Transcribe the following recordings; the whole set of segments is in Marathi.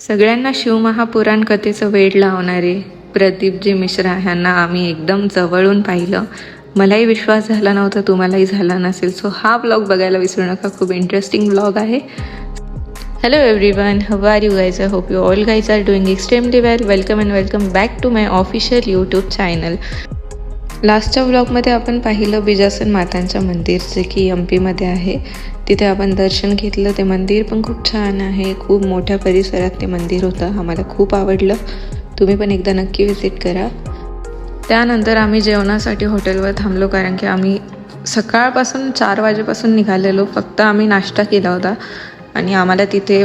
सगळ्यांना शिवमहापुराण कथेचं वेड लावणारे प्रदीपजी मिश्रा ह्यांना आम्ही एकदम जवळून पाहिलं. मलाही विश्वास झाला नव्हता, तुम्हालाही झाला नसेल. सो हा ब्लॉग बघायला विसरू नका, खूप इंटरेस्टिंग ब्लॉग आहे. Hello everyone, how are you guys? I hope you all guys are doing extremely well. Welcome and welcome back to my official YouTube channel. लास्टच्या व्लॉगमध्ये आपण पाहिलं बिजासन मातांचं मंदिर, जे की एमपीमध्ये आहे. तिथे आपण दर्शन घेतलं. ते मंदिर पण खूप छान आहे, खूप मोठ्या परिसरात ते मंदिर होतं. आम्हाला खूप आवडलं. तुम्ही पण एकदा नक्की व्हिजिट करा. त्यानंतर आम्ही जेवणासाठी हॉटेलवर थांबलो, कारण की आम्ही सकाळपासून 4 वाजेपासून निघालेलो. फक्त आम्ही नाश्ता केला होता आणि आम्हाला तिथे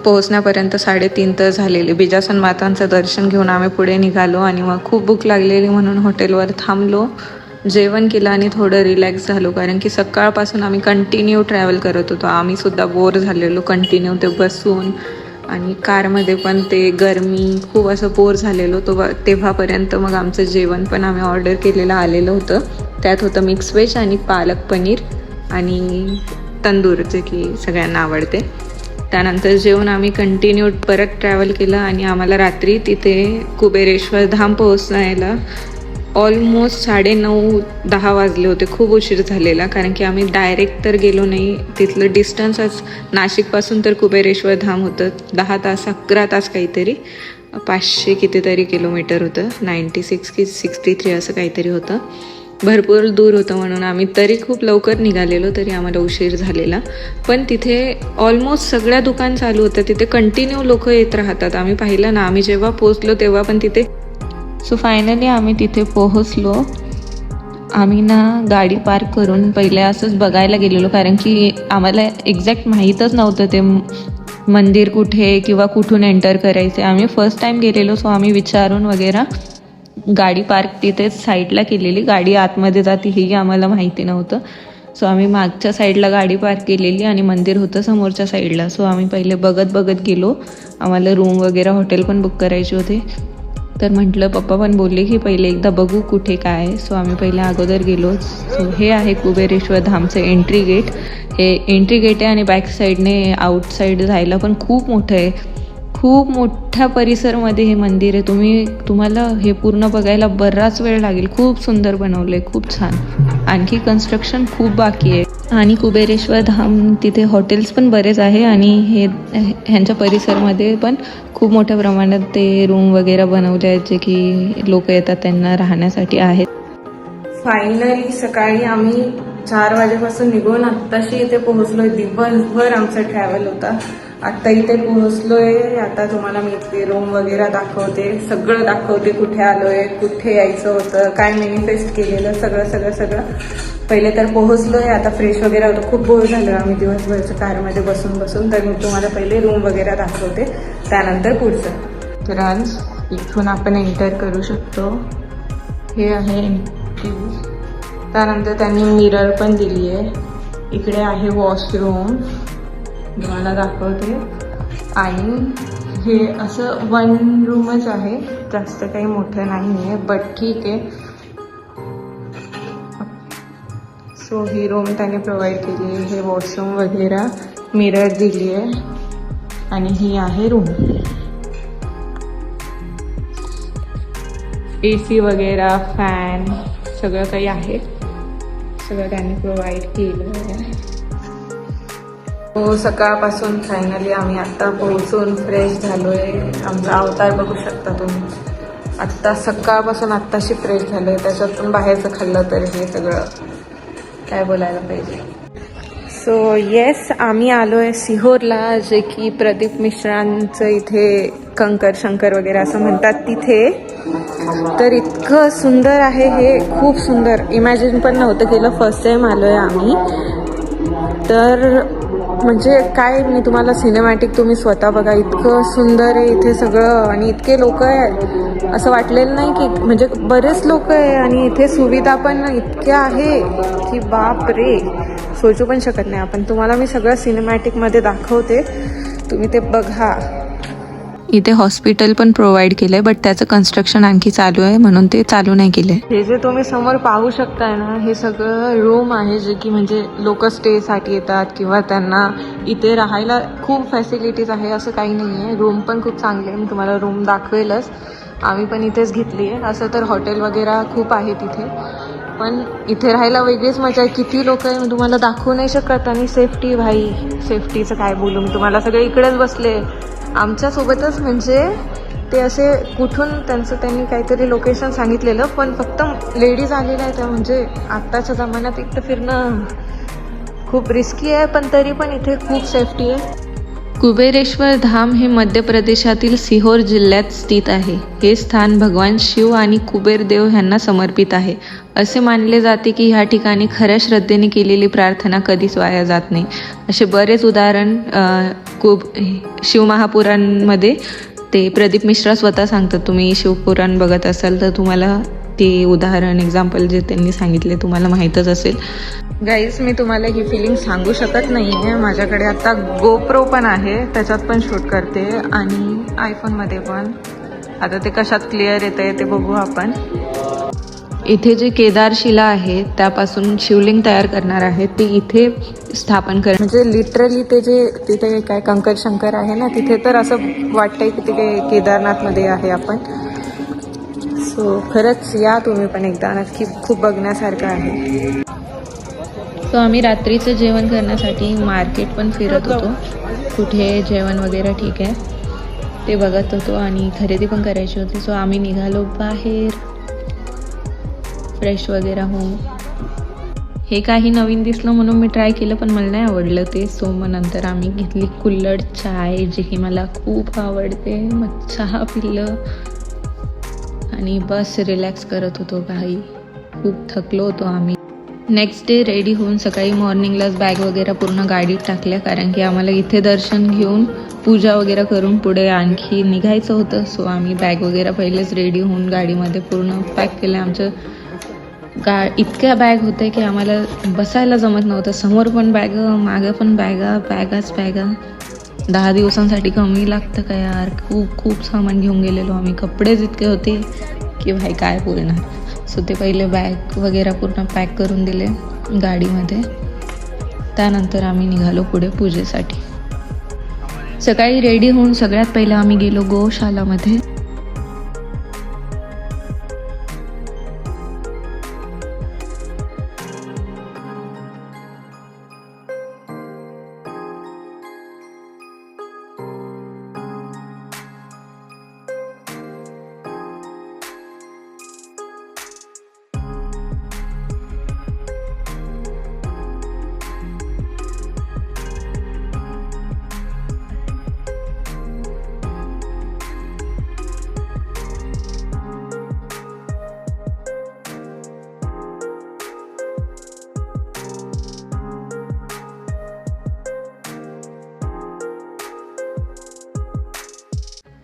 पोहोचण्यापर्यंत 3:30 तास झालेले. बिजासन मातांचं दर्शन घेऊन आम्ही पुढे निघालो आणि मग खूप भूक लागलेली म्हणून हॉटेलवर थांबलो, जेवण केलं आणि थोडं रिलॅक्स झालो. कारण की सकाळपासून आम्ही कंटिन्यू ट्रॅव्हल करत होतो. आम्ही सुद्धा बोर झालेलो कंटिन्यू ते बसून, आणि कारमध्ये पण ते गरमी खूप असं बोर झालेलो. तेव्हापर्यंत मग आमचं जेवण पण आम्ही ऑर्डर केलेलं आलेलं होतं. त्यात होतं मिक्स व्हेज आणि पालक पनीर आणि तंदूर, जे की सगळ्यांना आवडते. त्यानंतर जेवण आम्ही कंटिन्यू परत ट्रॅव्हल केलं आणि आम्हाला रात्री तिथे कुबेरेश्वर धाम पोहोचायला ऑलमोस्ट 9:30-10 वाजले होते. खूप उशीर झालेला, कारण की आम्ही डायरेक्ट तर गेलो नाही. तिथलं डिस्टन्सच नाशिकपासून तर कुबेरेश्वर धाम होतं 10 तास 11 तास काहीतरी, 500 कितीतरी किलोमीटर होतं. 96 की 63 असं काहीतरी होतं. भरपूर दूर होतं, म्हणून आम्ही तरी खूप लवकर निघालेलो, तरी आम्हाला उशीर झालेला. पण तिथे ऑलमोस्ट सगळ्या दुकान चालू होतं. तिथे कंटिन्यू लोक येत राहतात. आम्ही पाहिलं ना, आम्ही जेव्हा पोहोचलो तेव्हा पण तिथे. सो फायनली आम्ही तिथे पोहोचलो. आम्ही ना गाडी पार्क करून पहिले असंच बघायला गेलेलो, कारण की आम्हाला एक्झॅक्ट माहीतच नव्हतं ते मंदिर कुठे किंवा कुठून एंटर करायचे. आम्ही फर्स्ट टाईम गेलेलो, सो आम्ही विचारून वगैरे गाडी पार्क तिथेच साईडला केलेली. गाडी आतमध्ये जाते हेही आम्हाला माहिती नव्हतं. सो आम्ही मागच्या साईडला गाडी पार्क केलेली आणि मंदिर होतं समोरच्या साईडला. सो आम्ही पहिले बघत गेलो. आम्हाला रूम वगैरे हॉटेल पण बुक करायचे होते. तर म्हटलं, पप्पा पण बोलले की पहिले एकदा बघू कुठे काय. सो आम्ही पहिले अगोदर गेलो. सो हे आहे कुबेरेश्वर धामचं एंट्री गेट. हे एंट्री गेट आहे आणि बॅक साईडने आउटसाईड जायला पण खूप मोठं आहे. खूप मोठ्या परिसरमध्ये हे मंदिर आहे. तुम्हाला हे पूर्ण बघायला बराच वेळ लागेल. खूप सुंदर बनवलं आहे, खूप छान. आणखी कन्स्ट्रक्शन खूप बाकी आहे. आणि कुबेरेश्वर धाम तिथे हॉटेल्स पण बरेच आहे आणि ह्यांच्या परिसरमध्ये पण खूप मोठ्या प्रमाणात ते रूम वगैरे बनवले आहेत, जे की लोक येतात त्यांना राहण्यासाठी आहेत. फायनली सकाळी आम्ही 4 वाजेपासून निघून आत्ताशी इथे पोहोचलोय. दिवसभर आमचा ट्रॅव्हल होता. आत्ता इथे पोहोचलोय. आता तुम्हाला मी इथले रूम वगैरे दाखवते, सगळं दाखवते, कुठे आलोय, कुठे यायचं होतं, काय मॅनिफेस्ट केलेलं, सगळं. पहिले तर पोहोचलोय. आता फ्रेश वगैरे होतं. खूप बोर झालं आम्ही दिवसभरच्या कारमध्ये बसून. तर मी तुम्हाला पहिले रूम वगैरे दाखवते, त्यानंतर पुढचं. तर आज इथून आपण एंटर करू शकतो. हे आहे एंट्री. त्यानंतर त्यांनी मिरर पण दिली आहे. इकडे आहे वॉशरूम, तुम्हाला दाखवते. आणि हे असं 1 रूमच आहे, जास्त काही मोठं नाही आहे, बट ठीक आहे. सो ही रूम त्याने प्रोव्हाइड केली आहे. हे वॉशरूम वगैरे, मिरर दिली आहे आणि ही आहे रूम. AC वगैरे, फॅन, सगळं काही आहे. सगळं त्याने प्रोव्हाइड केलं आहे. हो, सकाळपासून फायनली आम्ही आत्ता पोहोचून फ्रेश झालोय. आमचा अवतार बघू शकता तुम्ही. आत्ता सकाळपासून आत्ताशी फ्रेश झालोय. त्याच्यातून बाहेरचं खाल्लं तर हे सगळं काय बोलायला पाहिजे. सो येस, आम्ही आलोय सिहोरला, जे की प्रदीप मिश्रांचं इथे कंकर शंकर वगैरे असं म्हणतात तिथे. तर इतकं सुंदर आहे हे, खूप सुंदर. इमॅजिन पण नव्हतं केलं. फर्स्ट टाईम आलोय आम्ही. तर म्हणजे काय, मी तुम्हाला सिनेमॅटिक तुम्ही स्वतः बघा. इतकं सुंदर आहे इथे सगळं आणि इतके लोक आहेत. असं वाटलेलं नाही की, म्हणजे बरेच लोक आहे आणि इथे सुविधा पण इतक्या आहे की बाप रे, सोचू पण शकत नाही आपण. तुम्हाला मी सगळं सिनेमॅटिकमध्ये दाखवते, तुम्ही ते बघा. इथे हॉस्पिटल पण प्रोव्हाइड केलंय, बट त्याचं कन्स्ट्रक्शन आणखी चालू आहे म्हणून ते चालू नाही केलंय. हे जे तुम्ही समोर पाहू शकताय ना, हे सगळं रूम आहे जे की म्हणजे लोक स्टेसाठी येतात किंवा त्यांना इथे राहायला खूप फॅसिलिटीज आहे असं काही नाही आहे. रूम पण खूप चांगले आहे, मी तुम्हाला रूम दाखवेलच. आम्ही पण इथेच घेतली आहे. असं तर हॉटेल वगैरे खूप आहे तिथे, पण इथे राहायला वेगळीच मजा आहे. किती लोक आहे मी तुम्हाला दाखवू नाही शकत. आणि सेफ्टी, भाई सेफ्टीचं काय बोलू मी तुम्हाला. सगळे इकडेच बसले आमच्यासोबतच, म्हणजे ते असे कुठून त्यांनी काहीतरी लोकेशन सांगितलेलं, पण फक्त लेडीज आलेल्या आहेत. म्हणजे आत्ताच्या जमान्यात एकटं फिरणं खूप रिस्की आहे, पण तरी पण इथे खूप सेफ्टी आहे. कुबेरेश्वर धाम हे मध्य प्रदेशातील सिहोर जिल्ह्यात स्थित आहे. हे स्थान भगवान शिव आणि कुबेर देव यांना समर्पित आहे. असे मानले जाते की ह्या ठिकाणी खऱ्या श्रद्धेने केलेली प्रार्थना कधीच वाया जात नाही. असे बरेच उदाहरण शिवमहापुराणमध्ये ते प्रदीप मिश्रा स्वतः सांगतात. तुम्ही शिवपुराण बघत असाल तर तुम्हाला ते उदाहरण एक्झाम्पल जे त्यांनी सांगितले तुम्हाला माहीतच असेल. गाईज, मी तुम्हाला ही फिलिंग सांगू शकत नाही आहे. माझ्याकडे आता गोप्रो पण आहे, त्याच्यात पण शूट करते आणि आयफोनमध्ये पण. आता ते कशात क्लिअर येतं आहे ते बघू आपण. इथे जे केदारशिला आहे त्यापासून शिवलिंग तयार करणार आहे, ते इथे स्थापन कर, म्हणजे लिटरली ते जे तिथे काय कंकर शंकर आहे ना, तिथे तर असं वाटतंय की ते केदारनाथमध्ये आहे आपण. सो खरंच या तुम्ही पण एकदा, नक्की खूप बघण्यासारखं आहे. सो आम्ही रात्रीचं जेवण करण्यासाठी मार्केट पण फिरत होतो, कुठे जेवण वगैरे ठीक आहे ते बघत होतो आणि खरेदी पण करायची होती. सो आम्ही निघालो बाहेर फ्रेश वगैरे होऊन. हे काही नवीन दिसलं म्हणून मी ट्राय केलं, पण मला नाही आवडलं ते. सो मग नंतर आम्ही घेतली कुल्हड चाय, जी की मला खूप आवडते. मग चहा पिलं आणि बस रिलॅक्स करत होतो. काही खूप थकलो होतो आम्ही. नेक्स्ट डे रेडी होऊन सकाळी मॉर्निंगलाच बॅग वगैरे पूर्ण गाडीत टाकल्या, कारण की आम्हाला इथे दर्शन घेऊन पूजा वगैरे करून पुढे आणखी निघायचं होतं. सो आम्ही बॅग वगैरे पहिलेच रेडी होऊन गाडीमध्ये पूर्ण पॅक केलं. आमचं इतक्या बॅग होत्या की आम्हाला बसायला जमत नव्हतं. समोर पण बॅग, मागं पण बॅगाच बॅगा. 10 दिवसांसाठी कमी लागतं का यार. खूप सामान घेऊन गेलेलो आम्ही. कपडेच इतके होते की भाई काय बोलणार. सो ते पहिले बॅग वगैरे पूर्ण पॅक करून दिले गाडीमध्ये. त्यानंतर आम्ही निघालो पुढे पूजेसाठी. सकाळी रेडी होऊन सगळ्यात पहिलं आम्ही गेलो गोशालामध्ये.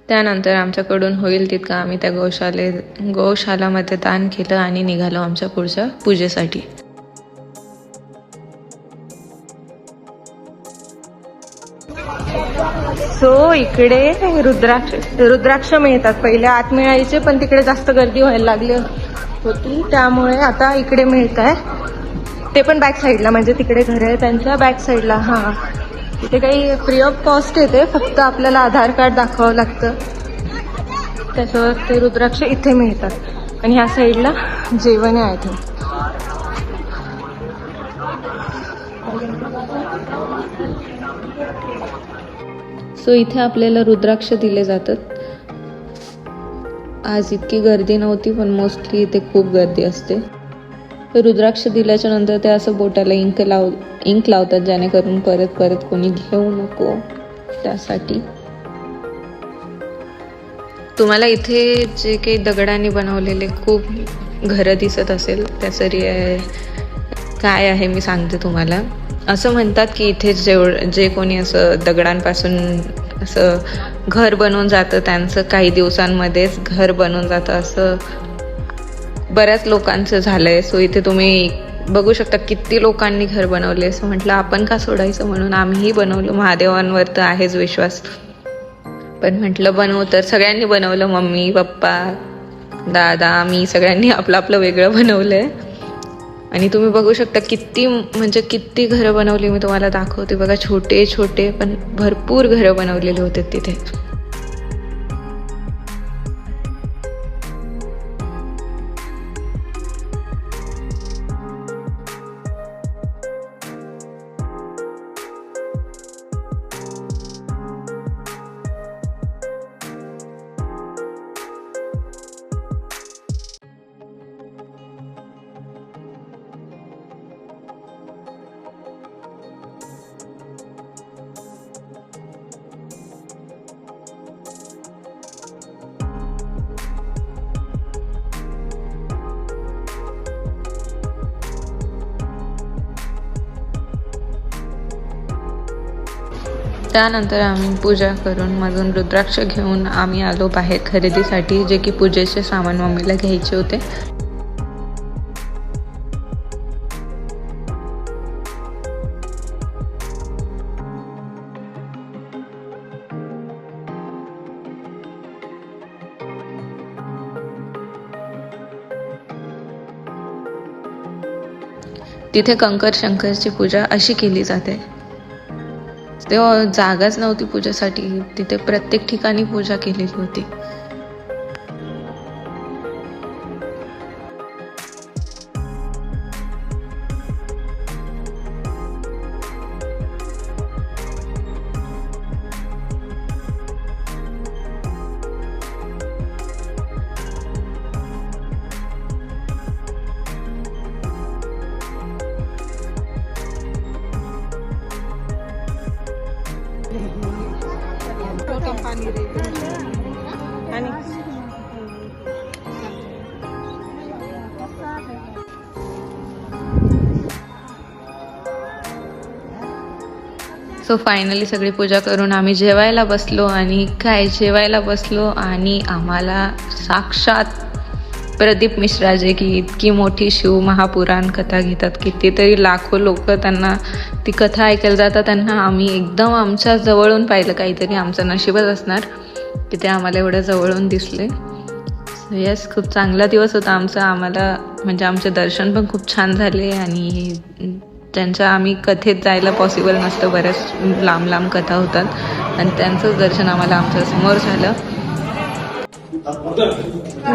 त्यानंतर आमच्याकडून होईल तितकं आम्ही त्या गौशालामध्ये दान केलं आणि निघालो आमच्या पुढच्या पूजेसाठी. सो इकडे रुद्राक्ष मिळतात. पहिले आत मिळायचे, पण तिकडे जास्त गर्दी व्हायला लागली होती, त्यामुळे आता इकडे मिळत आहे. ते पण बॅक साईडला, म्हणजे तिकडे घर आहे त्यांच्या बॅक साईडला. हां, इथे काही फ्री ऑफ कॉस्ट येते, फक्त आपल्याला आधार कार्ड दाखवावं लागतं. त्याच्यावर ते रुद्राक्ष इथे मिळतात. आणि ह्या साईडला जेवण आहे इथे. सो इथे आपल्याला रुद्राक्ष दिले जातात. आज इतकी गर्दी नव्हती, पण मोस्टली इथे खूप गर्दी असते. रुद्राक्ष दिल्याच्या नंतर ते असं बोटाला इंक लावतात, जेणेकरून परत कोणी घेऊ नको, त्यासाठी. तुम्हाला इथे जे काही दगडांनी बनवलेले खूप घरं दिसत असेल, त्याचं काय आहे मी सांगते तुम्हाला. असं म्हणतात की इथे जे कोणी असं दगडांपासून असं घर बनवून जातं, त्यांचं काही दिवसांमध्येच घर बनवून जातं, असं बऱ्याच लोकांचं झालंय. सो इथे तुम्ही बघू शकता किती लोकांनी घर बनवले. असं म्हटलं आपण का सोडायचं, म्हणून आम्हीही बनवलं. महादेवांवर तर आहेच विश्वास. पण म्हटलं बनवू तर सगळ्यांनी बनवलं, मम्मी पप्पा दादा मी सगळ्यांनी आपलं आपलं वेगळं बनवलंय. आणि तुम्ही बघू शकता किती म्हणजे किती घरं बनवली मी तुम्हाला दाखवते बघा. छोटे छोटे पण भरपूर घरं बनवलेले होते तिथे. त्यानंतर आम्ही पूजा करून मधून रुद्राक्ष घेऊन आम्ही आलो बाहेर खरेदीसाठी, जे की पूजेचे सामान मम्मीला घ्यायचे होते. तिथे कंकर शंकरची पूजा अशी केली जाते. तेव्हा जागाच नव्हती पूजेसाठी, तिथे प्रत्येक ठिकाणी पूजा केलेली होती. सो फायनली सगळी पूजा करून आम्ही जेवायला बसलो. आणि जेवायला बसलो आणि आम्हाला साक्षात प्रदीप मिश्रा, जे की इतकी मोठी शिव महापुराण कथा घेतात, कितीतरी लाखो लोक त्यांना ती कथा ऐकायला जातात, त्यांना आम्ही एकदम आमच्या जवळून पाहिलं. काहीतरी आमचं नशीबच असणार की ते आम्हाला एवढं जवळून दिसले. सो यस, खूप चांगला दिवस होता आमचा. आम्हाला म्हणजे आमचे दर्शन पण खूप छान झाले. आणि त्यांच्या आम्ही कथेत जायला पॉसिबल नसतं, बऱ्याच लांब लांब कथा होतात आणि त्यांचंच दर्शन आम्हाला आमच्या समोर झालं.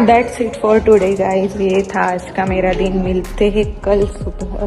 That's it for today guys. ये था आज का मेरा दिन. मिलते हैं कल सुबह.